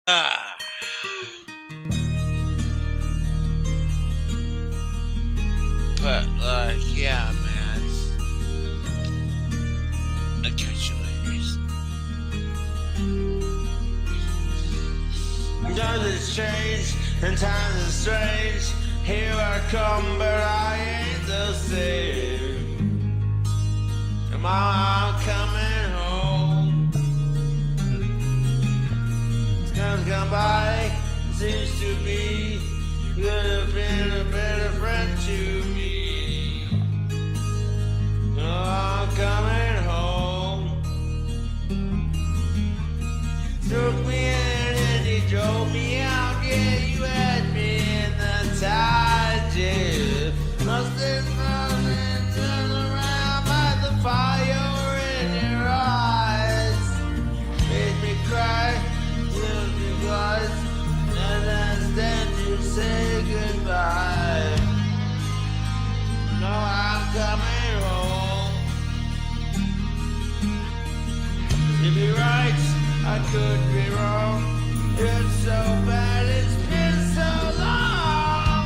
Ah. But, yeah, man. I'll catch you later. Times has changed and times are strange. Here I come, but I ain't the same. And Mama, I'm coming home. Time's gone by, seems to be. You could have been a better friend to me. Oh, I'm coming home. Took me in and you drove me out. Yeah, you had me in the tide, yeah. Nothing running, turn around by the fire in your eyes. Made me cry, till you guys, and then you say goodbye. No, I'm coming home. You'd be right, I could be wrong. It's so bad, it's been so long.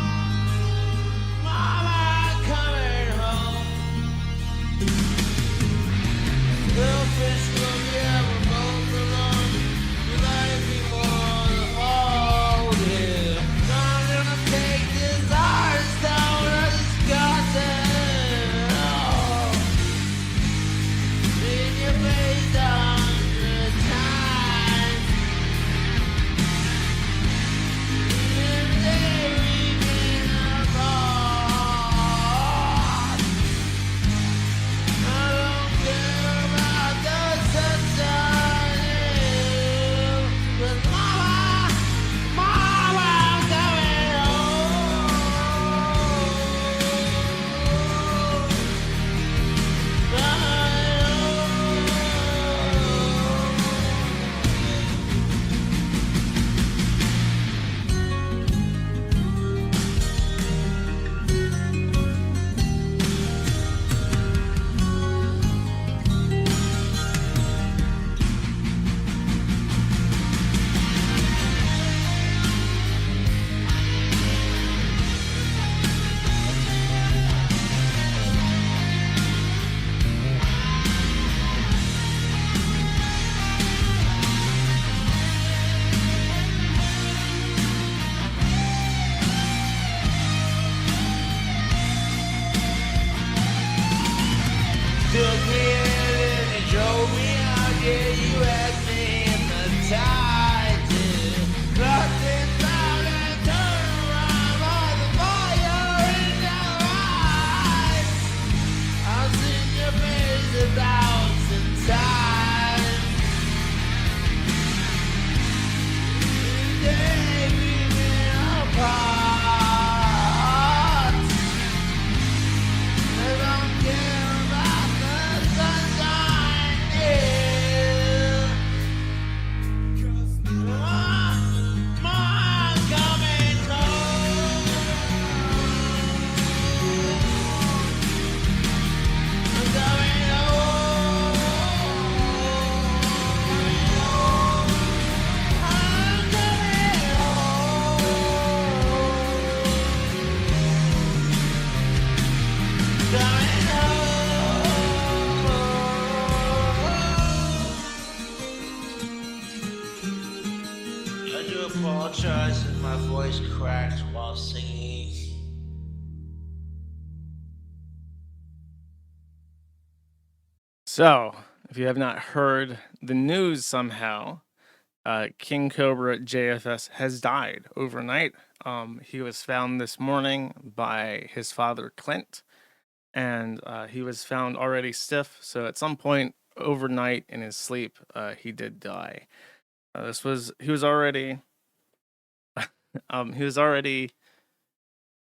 Mama, I'm coming home. Selfish from yeah, we're both alone. You like me more than all, yeah. I'm gonna take this heart stone, I just got to in your face 100 times. And we've been apart. I don't care about the sunshine, but Mama, I'm coming home. Took me in and you drove me out, yeah, you had me in the tide, yeah. Nothing found and turned around by the fire in your eyes. I've seen your face 1,000 times. Today we've been apart. I don't care about the sunshine, yeah. Mama, I'm coming home. I'm coming home. I'm coming home. Coming home. I do apologize if my voice cracked while singing. So, if you have not heard the news somehow, King Cobra JFS has died overnight. He was found this morning by his father, Clint, and he was found already stiff. So, at some point overnight in his sleep, he did die. He was already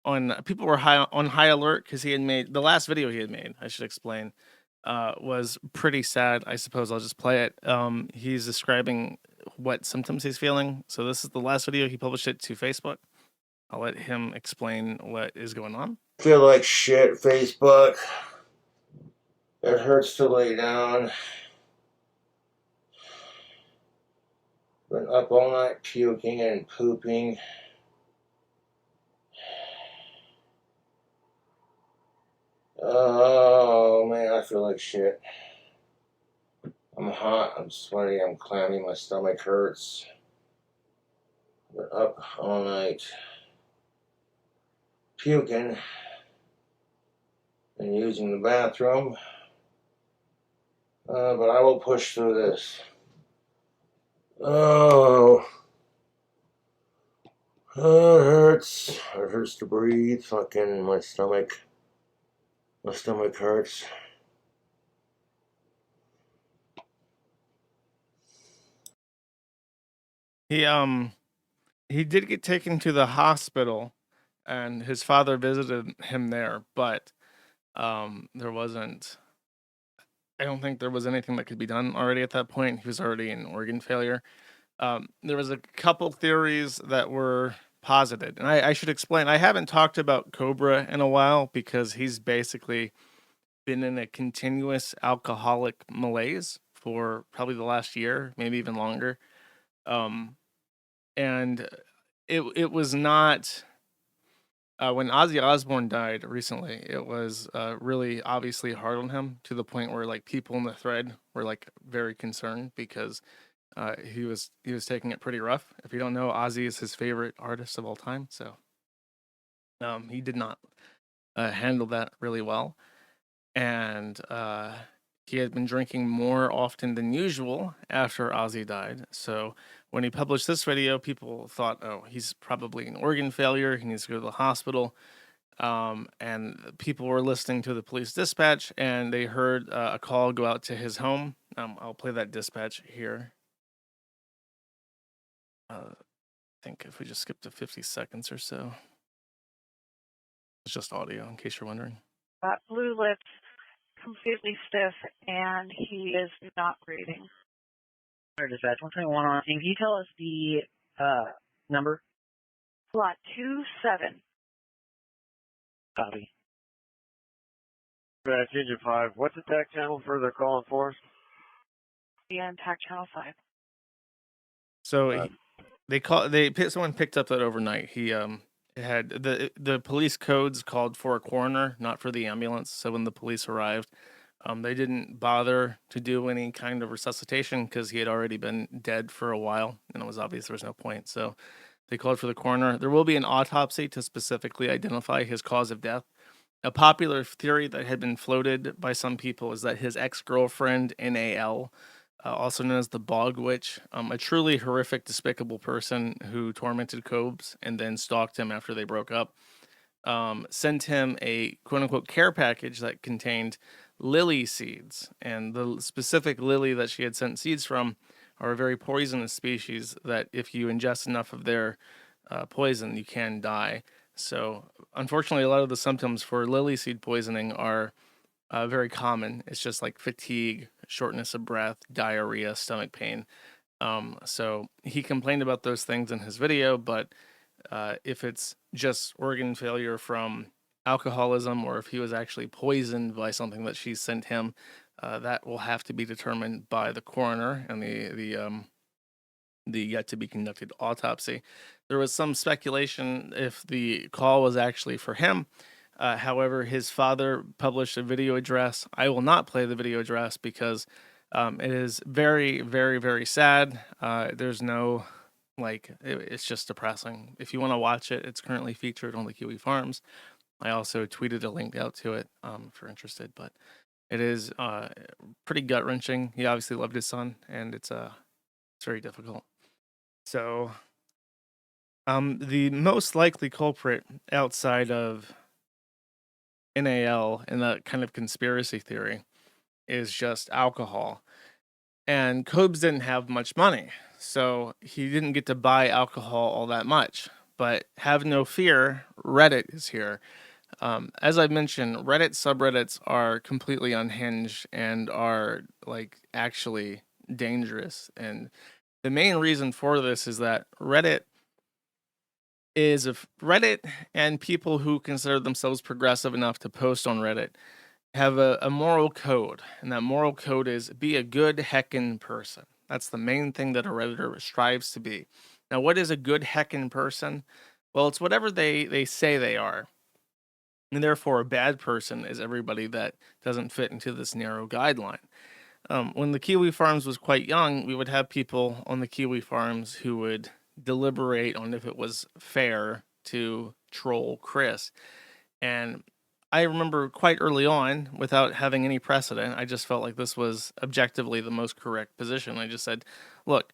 on. People were on high alert because he had made the last video he had made. I should explain. Was pretty sad. I suppose I'll just play it. He's describing what symptoms he's feeling. So this is the last video. He published it to Facebook. I'll let him explain what is going on. Feel like shit, Facebook. It hurts to lay down. But Been up all night puking and pooping. Oh man, I feel like shit. I'm hot, I'm sweaty, I'm clammy, my stomach hurts. Been up all night puking and using the bathroom. But I will push through this. Oh, it hurts. It hurts to breathe. Fucking my stomach. My stomach hurts. He he did get taken to the hospital, and his father visited him there, but there wasn't. I don't think there was anything that could be done already at that point. He was already in organ failure. There was a couple theories that were posited, and I should explain. I haven't talked about Cobra in a while because he's basically been in a continuous alcoholic malaise for probably the last year, maybe even longer. Um, and it was not when Ozzy Osbourne died recently. It was really obviously hard on him to the point where like people in the thread were like very concerned because he was taking it pretty rough. If you don't know, Ozzy is his favorite artist of all time, so he did not handle that really well, and he had been drinking more often than usual after Ozzy died. So when he published this video, people thought, "Oh, he's probably an organ failure. He needs to go to the hospital." And people were listening to the police dispatch, and they heard a call go out to his home. I'll play that dispatch here. I think if we just skip to 50 seconds or so, it's just audio, in case you're wondering. Blue lips, completely stiff, and he is not breathing. Dispatch 121 on. Can you tell us the number? Lot 27. Copy. Dispatch Engine 5. What's the TAC channel for their calling for us? The TAC channel 5. So someone picked up that overnight. He it had the police codes called for a coroner, not for the ambulance. So when the police arrived, they didn't bother to do any kind of resuscitation because he had already been dead for a while, and it was obvious there was no point. So they called for the coroner. There will be an autopsy to specifically identify his cause of death. A popular theory that had been floated by some people is that his ex-girlfriend, NAL, also known as the Bog Witch, a truly horrific, despicable person who tormented Cobes and then stalked him after they broke up, sent him a quote-unquote care package that contained lily seeds. And the specific lily that she had sent seeds from are a very poisonous species that if you ingest enough of their poison, you can die. So unfortunately, a lot of the symptoms for lily seed poisoning are very common. It's just like fatigue, shortness of breath, diarrhea, stomach pain. So he complained about those things in his video, but if it's just organ failure from alcoholism or if he was actually poisoned by something that she sent him, that will have to be determined by the coroner and the yet to be conducted autopsy. There was some speculation if the call was actually for him. However, his father published a video address. I will not play the video address because it is very, very, very sad. There's no, it's just depressing. If you want to watch it, it's currently featured on the Kiwi Farms. I also tweeted a link out to it if you're interested, but it is pretty gut-wrenching. He obviously loved his son, and it's very difficult. So the most likely culprit outside of NAL and that kind of conspiracy theory is just alcohol. And Cobes didn't have much money, so he didn't get to buy alcohol all that much. But have no fear, Reddit is here. As I mentioned, Reddit subreddits are completely unhinged and are like actually dangerous. And the main reason for this is that Reddit and people who consider themselves progressive enough to post on Reddit have a moral code, and that moral code is be a good heckin' person. That's the main thing that a Redditor strives to be. Now, what is a good heckin' person? Well, it's whatever they say they are. And therefore, a bad person is everybody that doesn't fit into this narrow guideline. When the Kiwi Farms was quite young, we would have people on the Kiwi Farms who would deliberate on if it was fair to troll Chris. And I remember quite early on, without having any precedent, I just felt like this was objectively the most correct position. I just said, look,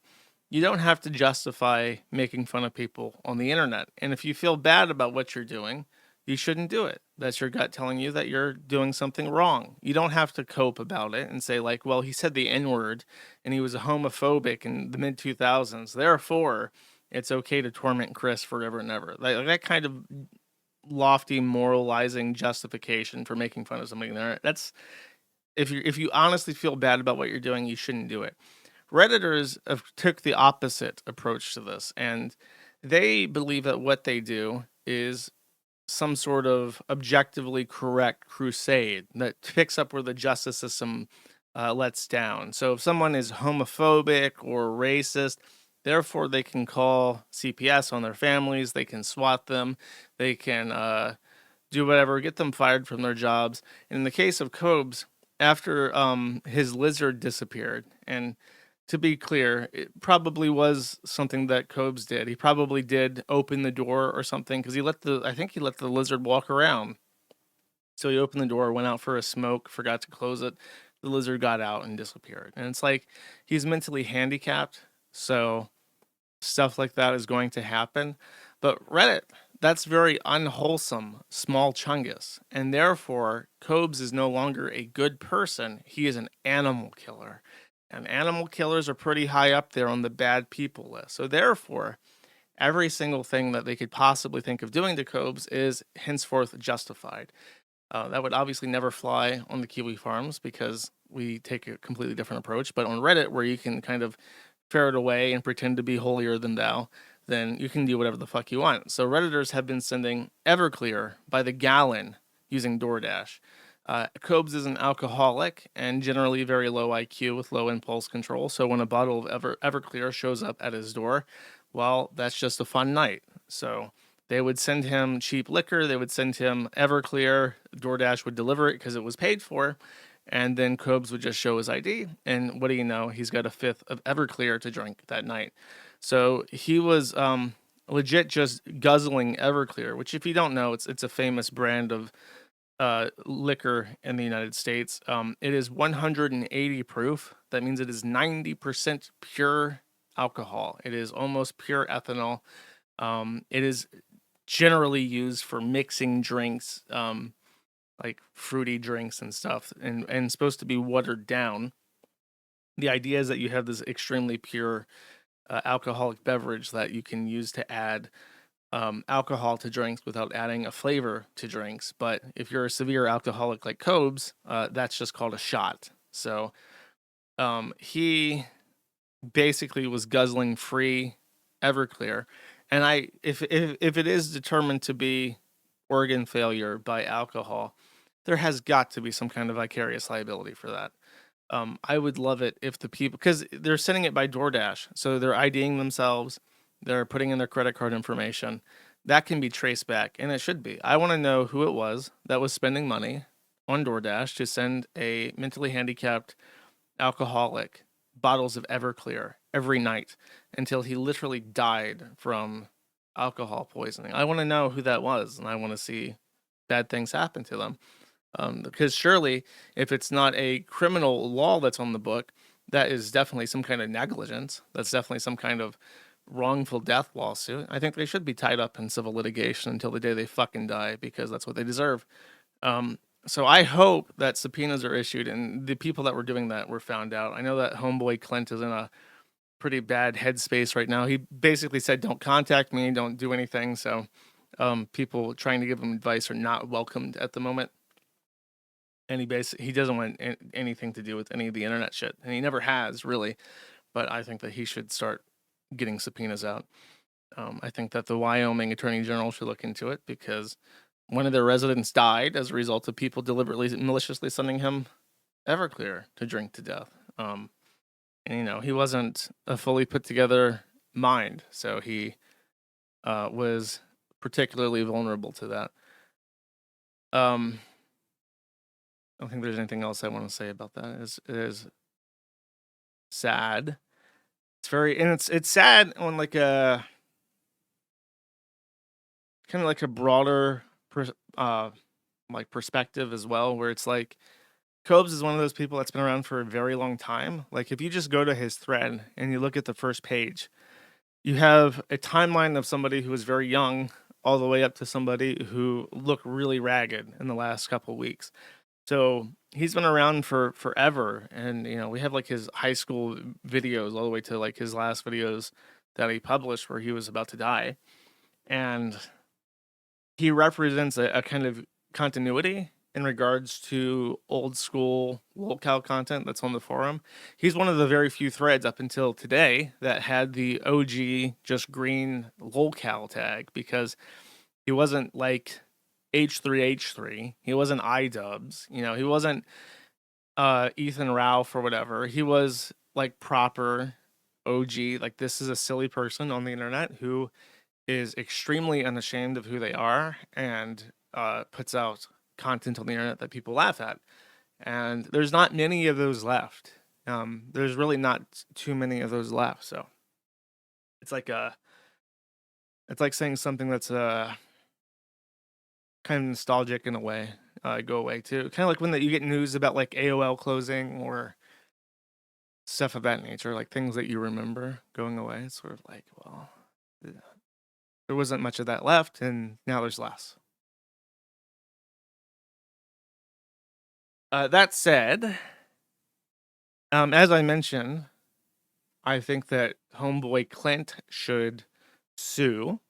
you don't have to justify making fun of people on the internet. And if you feel bad about what you're doing, you shouldn't do it. That's your gut telling you that you're doing something wrong. You don't have to cope about it and say, like, well, he said the N word and he was a homophobic in the mid 2000s. Therefore, it's okay to torment Chris forever and ever. Like that kind of lofty moralizing justification for making fun of somebody there. That's if you honestly feel bad about what you're doing, you shouldn't do it. Redditors have took the opposite approach to this, and they believe that what they do is some sort of objectively correct crusade that picks up where the justice system lets down. So if someone is homophobic or racist, therefore they can call CPS on their families, they can SWAT them, they can do whatever, get them fired from their jobs. And in the case of Cobes, after his lizard disappeared, and to be clear, it probably was something that Cobes did. He probably did open the door or something because I think he let the lizard walk around. So he opened the door, went out for a smoke, forgot to close it. The lizard got out and disappeared. And it's like he's mentally handicapped, so stuff like that is going to happen. But Reddit, that's very unwholesome, small chungus. And therefore, Cobes is no longer a good person. He is an animal killer. And animal killers are pretty high up there on the bad people list. So therefore, every single thing that they could possibly think of doing to Cobes is henceforth justified. That would obviously never fly on the Kiwi Farms because we take a completely different approach. But on Reddit, where you can kind of ferret away and pretend to be holier than thou, then you can do whatever the fuck you want. So Redditors have been sending Everclear by the gallon using DoorDash. Cobes is an alcoholic and generally very low IQ with low impulse control. So when a bottle of Everclear shows up at his door, well, that's just a fun night. So they would send him cheap liquor. They would send him Everclear. DoorDash would deliver it because it was paid for. And then Cobes would just show his ID. And what do you know? He's got a fifth of Everclear to drink that night. So he was legit just guzzling Everclear, which if you don't know, it's a famous brand of liquor in the United States. It is 180 proof. That means it is 90% pure alcohol. It is almost pure ethanol. It is generally used for mixing drinks, like fruity drinks and stuff, and supposed to be watered down. The idea is that you have this extremely pure alcoholic beverage that you can use to add alcohol to drinks without adding a flavor to drinks. But if you're a severe alcoholic like Cobes, that's just called a shot. So he basically was guzzling free Everclear. And if it is determined to be organ failure by alcohol, there has got to be some kind of vicarious liability for that. I would love it if the people, because they're sending it by DoorDash, so they're IDing themselves, they're putting in their credit card information. That can be traced back, and it should be. I want to know who it was that was spending money on DoorDash to send a mentally handicapped alcoholic bottles of Everclear every night until he literally died from alcohol poisoning. I want to know who that was, and I want to see bad things happen to them. Because surely, if it's not a criminal law that's on the book, that is definitely some kind of negligence. That's definitely some kind of wrongful death lawsuit. I think they should be tied up in civil litigation until the day they fucking die, because that's what they deserve. So I hope that subpoenas are issued and the people that were doing that were found out. I know that homeboy Clint is in a pretty bad headspace right now. He basically said, "Don't contact me, don't do anything." So people trying to give him advice are not welcomed at the moment. And he doesn't want anything to do with any of the internet shit, and he never has really. But I think that he should start getting subpoenas out. I think that the Wyoming Attorney General should look into it because one of their residents died as a result of people deliberately, maliciously sending him Everclear to drink to death. And he wasn't a fully put together mind, so he was particularly vulnerable to that. I don't think there's anything else I want to say about that. It is sad. It's sad on like a kind of like a broader like perspective as well, where it's like Cobes is one of those people that's been around for a very long time. Like if you just go to his thread and you look at the first page, you have a timeline of somebody who was very young all the way up to somebody who looked really ragged in the last couple weeks. So he's been around for forever, and we have like his high school videos all the way to like his last videos that he published where he was about to die, and he represents a kind of continuity in regards to old school lolcow content that's on the forum. He's one of the very few threads up until today that had the OG just green lolcow tag, because he wasn't like H3H3. He wasn't iDubbbz. He wasn't Ethan Ralph or whatever. He was like proper OG. Like, this is a silly person on the internet who is extremely unashamed of who they are and puts out content on the internet that people laugh at. And there's not many of those left. There's really not too many of those left. So it's like saying something that's kind of nostalgic in a way. Go away too. Kind of like when you get news about like AOL closing or stuff of that nature, like things that you remember going away. It's sort of like, well, there wasn't much of that left, and now there's less. That said, as I mentioned, I think that homeboy Clint should sue.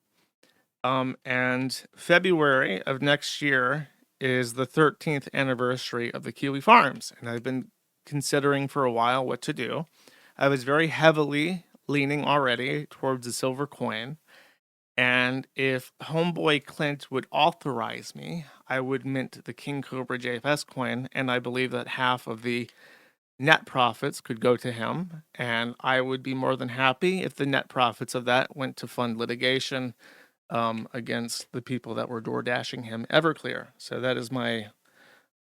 And February of next year is the 13th anniversary of the Kiwi Farms, and I've been considering for a while what to do. I was very heavily leaning already towards the silver coin. And if homeboy Clint would authorize me, I would mint the King Cobra JFS coin, and I believe that half of the net profits could go to him, and I would be more than happy if the net profits of that went to fund litigation against the people that were door dashing him Everclear. So that is my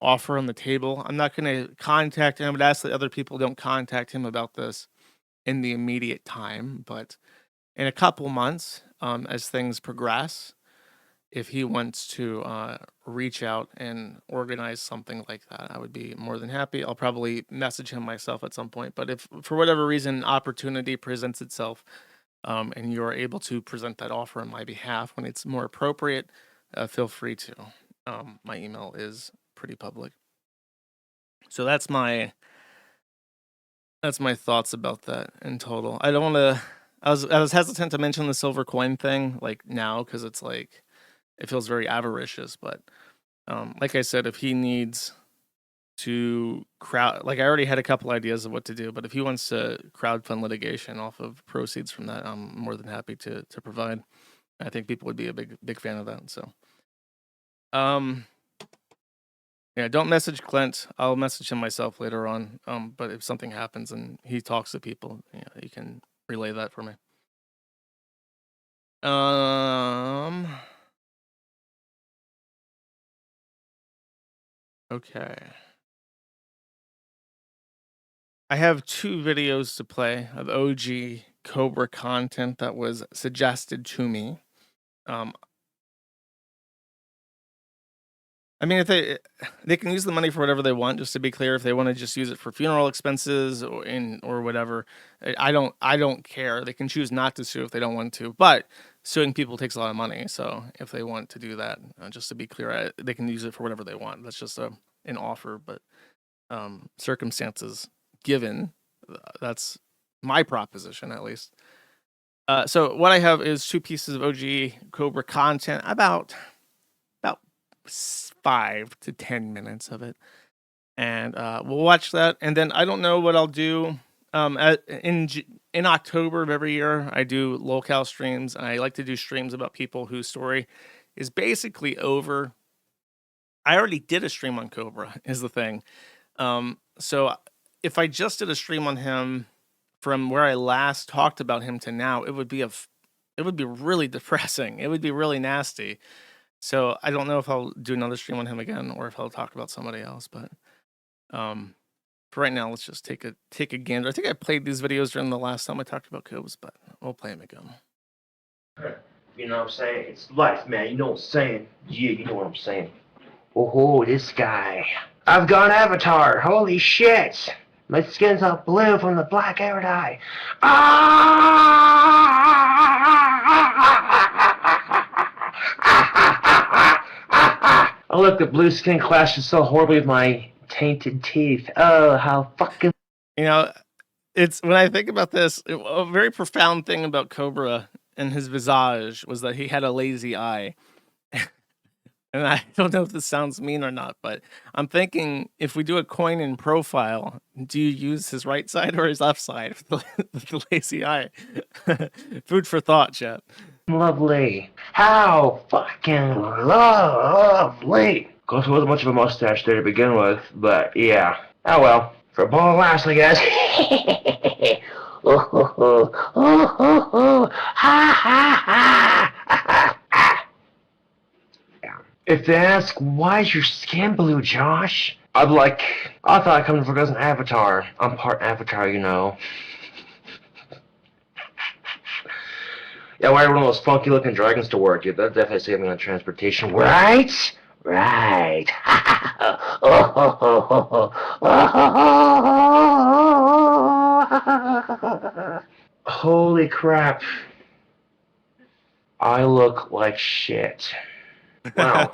offer on the table. I'm not going to contact him. I would ask that other people don't contact him about this in the immediate time, but in a couple months, as things progress, if he wants to reach out and organize something like that, I would be more than happy. I'll probably message him myself at some point. But if for whatever reason opportunity presents itself, and you're able to present that offer on my behalf when it's more appropriate, feel free to. My email is pretty public. So that's my thoughts about that in total. I don't want to. I was hesitant to mention the silver coin thing like now, because it's like it feels very avaricious. But like I said, if he needs to like I already had a couple ideas of what to do, but if he wants to crowdfund litigation off of proceeds from that, I'm more than happy to provide. I think people would be a big fan of that. So, yeah, don't message Clint. I'll message him myself later on. But if something happens and he talks to people, you can relay that for me. Okay. I have 2 videos to play of OG Cobra content that was suggested to me. I mean, if they can use the money for whatever they want. Just to be clear, if they want to just use it for funeral expenses or whatever, I don't care. They can choose not to sue if they don't want to. But suing people takes a lot of money. So if they want to do that, just to be clear, they can use it for whatever they want. That's just an offer. But circumstances given, that's my proposition at least. So what I have is 2 pieces of OG Cobra content, about 5 to 10 minutes of it, and we'll watch that. And then I don't know what I'll do. In October of every year, I do lolcow streams, and I like to do streams about people whose story is basically over. I already did a stream on Cobra, is the thing. So if I just did a stream on him from where I last talked about him to now, it would be really depressing. It would be really nasty. So I don't know if I'll do another stream on him again or if I'll talk about somebody else. But for right now, let's just take a gander. I think I played these videos during the last time I talked about Cobes, but we'll play them again. You know what I'm saying? It's life, man. You know what I'm saying? Yeah, you know what I'm saying. Oh, this guy. I've got an avatar. Holy shit. My skin's all blue from the black hair dye. Oh, look, the blue skin clashes so horribly with my tainted teeth. Oh, how fucking... You know, it's when I think about this, a very profound thing about Cobra and his visage was that he had a lazy eye. And I don't know if this sounds mean or not, but I'm thinking if we do a coin in profile, do you use his right side or his left side with the lazy eye? Food for thought, chat. Lovely. How fucking lovely. Of course, there wasn't much of a mustache there to begin with, but yeah. Oh well. For a ball of laughs, I guess. If they ask, why is your skin blue, Josh? I'd be like, I thought I come because an avatar. I'm part avatar, you know. Yeah, why one of those funky looking dragons to work? Yeah, that definitely saved me on transportation. Right? Right. Holy crap. I look like shit. Wow.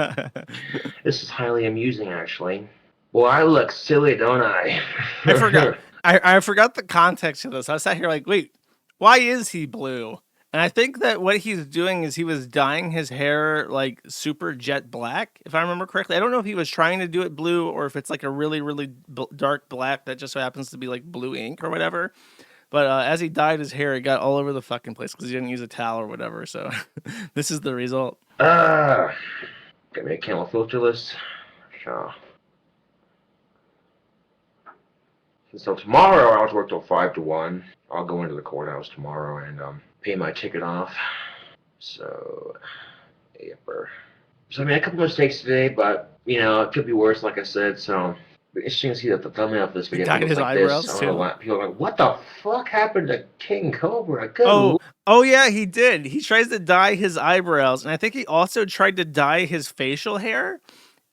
This is highly amusing, actually. Well, I look silly, don't I? I forgot. I forgot the context of this. I sat here like, wait, why is he blue? And I think that what he's doing is he was dyeing his hair like super jet black, if I remember correctly. I don't know if he was trying to do it blue or if it's like a really, really dark black that just so happens to be like blue ink or whatever. But as he dyed his hair, it got all over the fucking place because he didn't use a towel or whatever. So this is the result. Got me a camel filterless. Sure. So tomorrow, I have to work till 5 to 1. I'll go into the courthouse tomorrow and pay my ticket off. So, yepper. So I made a couple mistakes today, but you know it could be worse, like I said. So it's interesting to see that the thumbnail of this video dyed looks his like eyebrows, this. I don't know why people are like, "What the fuck happened to King Cobra?" Good Oh yeah, he did. He tries to dye his eyebrows, and I think he also tried to dye his facial hair.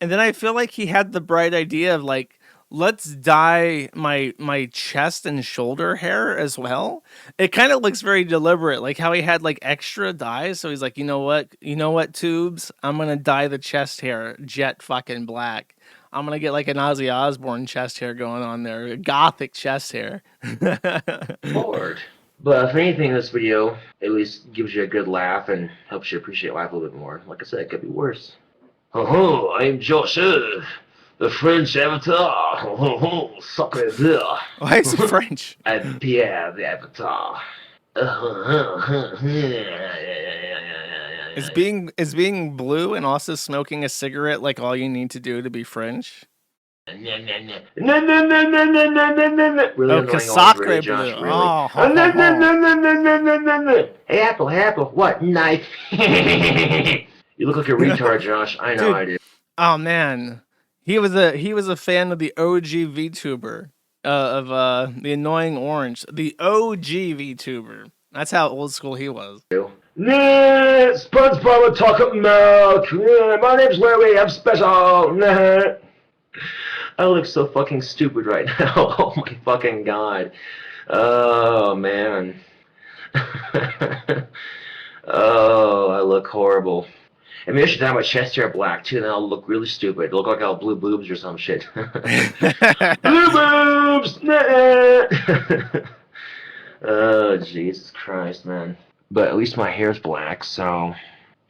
And then I feel like he had the bright idea of like, let's dye my chest and shoulder hair as well. It kind of looks very deliberate, like how he had like extra dyes. So he's like, you know what, tubes? I'm gonna dye the chest hair jet fucking black. I'm gonna get like an Ozzy Osbourne chest hair going on there, gothic chest hair. Lord. But if anything, this video at least gives you a good laugh and helps you appreciate life a little bit more. Like I said, it could be worse. Oh, I'm Joseph, the French avatar. Oh, sucker there. Why is it French? I'm Pierre, the avatar. Is being blue and also smoking a cigarette like all you need to do to be French? Really Oh, annoying Sacre orange, Josh, blue. really. Oh, ho, ho, ho. Hey, Apple, what? Knife. You look like a retard, Josh. I know. Dude, I do. Oh man, he was a fan of the OG VTuber, of the annoying orange, the OG VTuber. That's how old school he was. Nah, SpongeBob and chocolate milk. My name's Larry. I'm special. Nah. I look so fucking stupid right now. Oh my fucking god. Oh man. Oh, I look horrible. I mean, I should dye my chest hair black too, then I'll look really stupid. It'll look like I'll have blue boobs or some shit. Blue boobs! Oh, Jesus Christ, man. But at least my hair's black, so...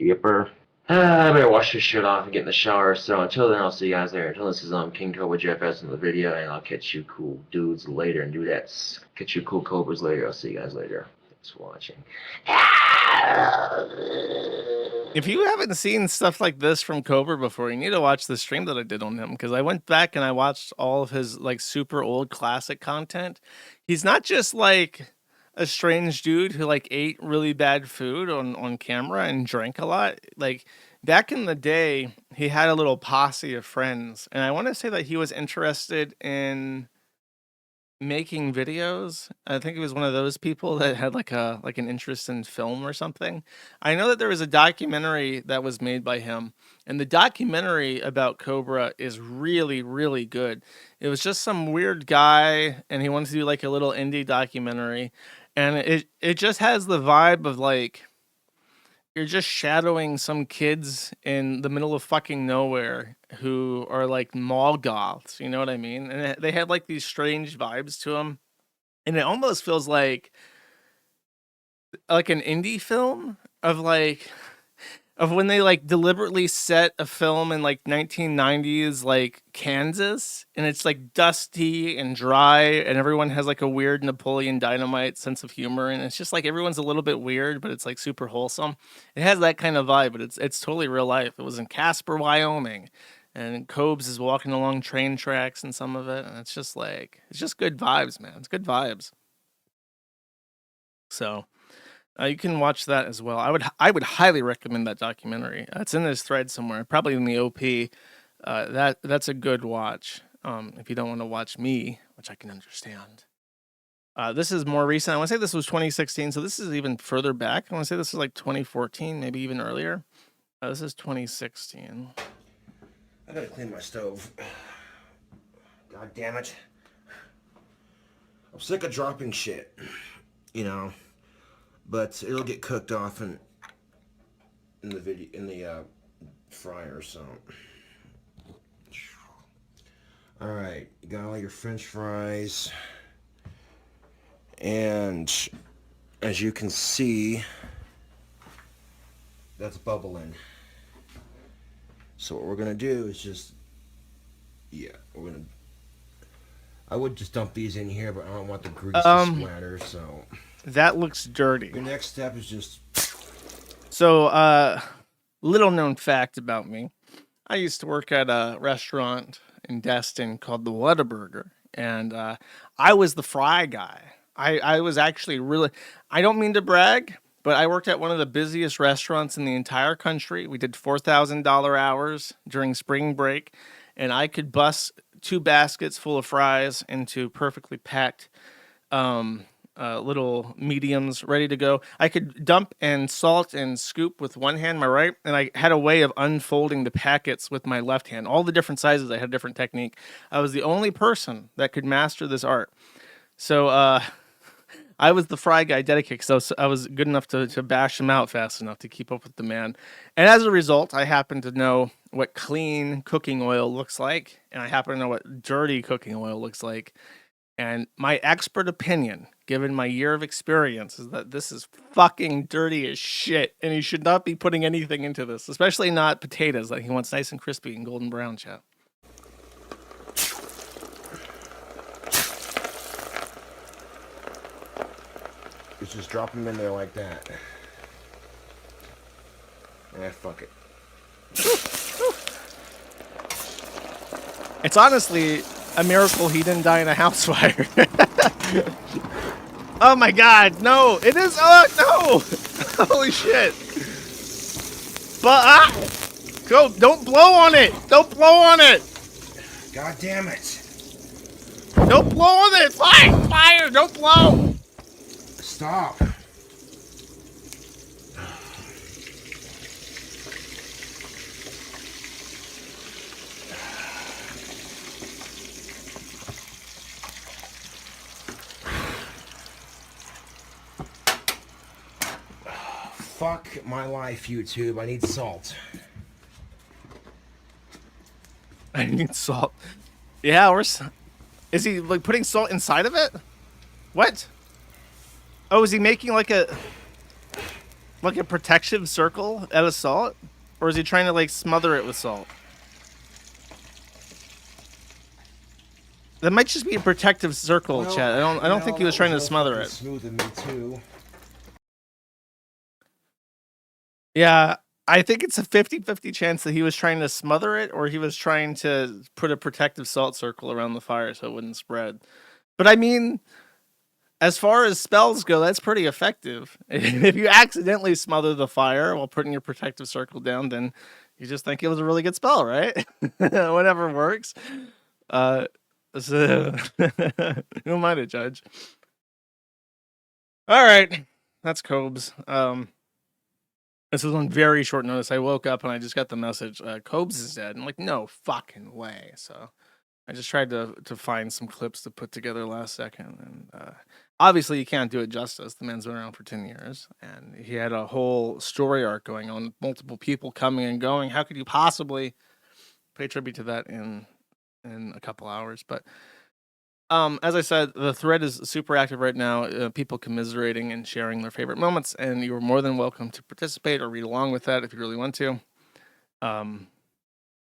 Yipper. I better wash this shit off and get in the shower, so until then, I'll see you guys there. Until this is King Cobra JFS in the video, and I'll catch you cool dudes later and dudettes. Catch you cool cobras later. I'll see you guys later. Thanks for watching. If you haven't seen stuff like this from Cobra before, you need to watch the stream that I did on him, because I went back and I watched all of his like super old classic content. He's not just like a strange dude who like ate really bad food on camera and drank a lot. Like back in the day, he had a little posse of friends, and I want to say that he was interested in making videos. I think he was one of those people that had like an interest in film or something. I know that there was a documentary that was made by him, and the documentary about Cobra is really, really good. It was just some weird guy, and he wanted to do like a little indie documentary, and it just has the vibe of like you're just shadowing some kids in the middle of fucking nowhere who are like mall goths, you know what I mean? And they had like these strange vibes to them, and it almost feels like an indie film of like of when they like deliberately set a film in like 1990s like Kansas, and it's like dusty and dry, and everyone has like a weird Napoleon Dynamite sense of humor, and it's just like everyone's a little bit weird, but it's like super wholesome. It has that kind of vibe, but it's totally real life. It was in Casper, Wyoming, and Cobes is walking along train tracks in some of it, and it's just like it's just good vibes, man. It's good vibes. So you can watch that as well. I would highly recommend that documentary. It's in this thread somewhere, probably in the OP. That's a good watch. If you don't want to watch me, which I can understand. This is more recent. I want to say this was 2016, so this is even further back. I want to say this is like 2014, maybe even earlier. This is 2016. I gotta clean my stove. God damn it. I'm sick of dropping shit, you know. But it'll get cooked off in the fryer, so. All right, you got all your French fries, and as you can see, that's bubbling. So what we're gonna do is just, I would just dump these in here, but I don't want the grease to splatter, so. That looks dirty. The next step is just... So, little known fact about me. I used to work at a restaurant in Destin called the Whataburger, and I was the fry guy. I was actually really... I don't mean to brag, but I worked at one of the busiest restaurants in the entire country. We did $4,000 hours during spring break, and I could bust 2 baskets full of fries into perfectly packed little mediums ready to go. I could dump and salt and scoop with one hand, my right, and I had a way of unfolding the packets with my left hand. All the different sizes, I had a different technique. I was the only person that could master this art. So I was the fry guy dedicated because I was good enough to bash him out fast enough to keep up with the man. And as a result, I happen to know what clean cooking oil looks like, and I happen to know what dirty cooking oil looks like. And my expert opinion, given my year of experience, is that this is fucking dirty as shit, and he should not be putting anything into this, especially not potatoes that he wants nice and crispy and golden brown, chat. Just drop them in there like that. Fuck it. It's honestly a miracle he didn't die in a house fire. Oh my god, no! It is, no! Holy shit. But, go, don't blow on it! Don't blow on it! God damn it. Don't blow on it! Fire! Don't blow! Stop. Fuck my life, YouTube. I need salt. I need salt. Yeah, is he like putting salt inside of it? What? Oh, is he making like a protective circle out of salt? Or is he trying to like smother it with salt? That might just be a protective circle, well, Chad. I don't think he was trying to smother it. Smooth in me too. Yeah, I think it's a 50-50 chance that he was trying to smother it, or he was trying to put a protective salt circle around the fire so it wouldn't spread. But I mean, as far as spells go, that's pretty effective. If you accidentally smother the fire while putting your protective circle down, then you just think it was a really good spell, right? Whatever works. So who am I to judge? All right, that's Cobes. This was on very short notice. I woke up and I just got the message, Cobes is dead. I'm like, no fucking way. So I just tried to find some clips to put together last second. And obviously you can't do it justice. The man's been around for 10 years. And he had a whole story arc going on, multiple people coming and going. How could you possibly pay tribute to that in a couple hours? But as I said, the thread is super active right now. People commiserating and sharing their favorite moments, and you are more than welcome to participate or read along with that if you really want to.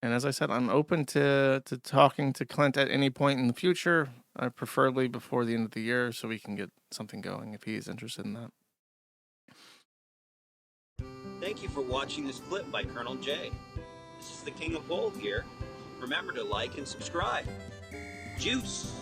And as I said, I'm open to talking to Clint at any point in the future, preferably before the end of the year, so we can get something going if he's interested in that. Thank you for watching this clip by Colonel J. This is the King of Bold here. Remember to like and subscribe. Juice!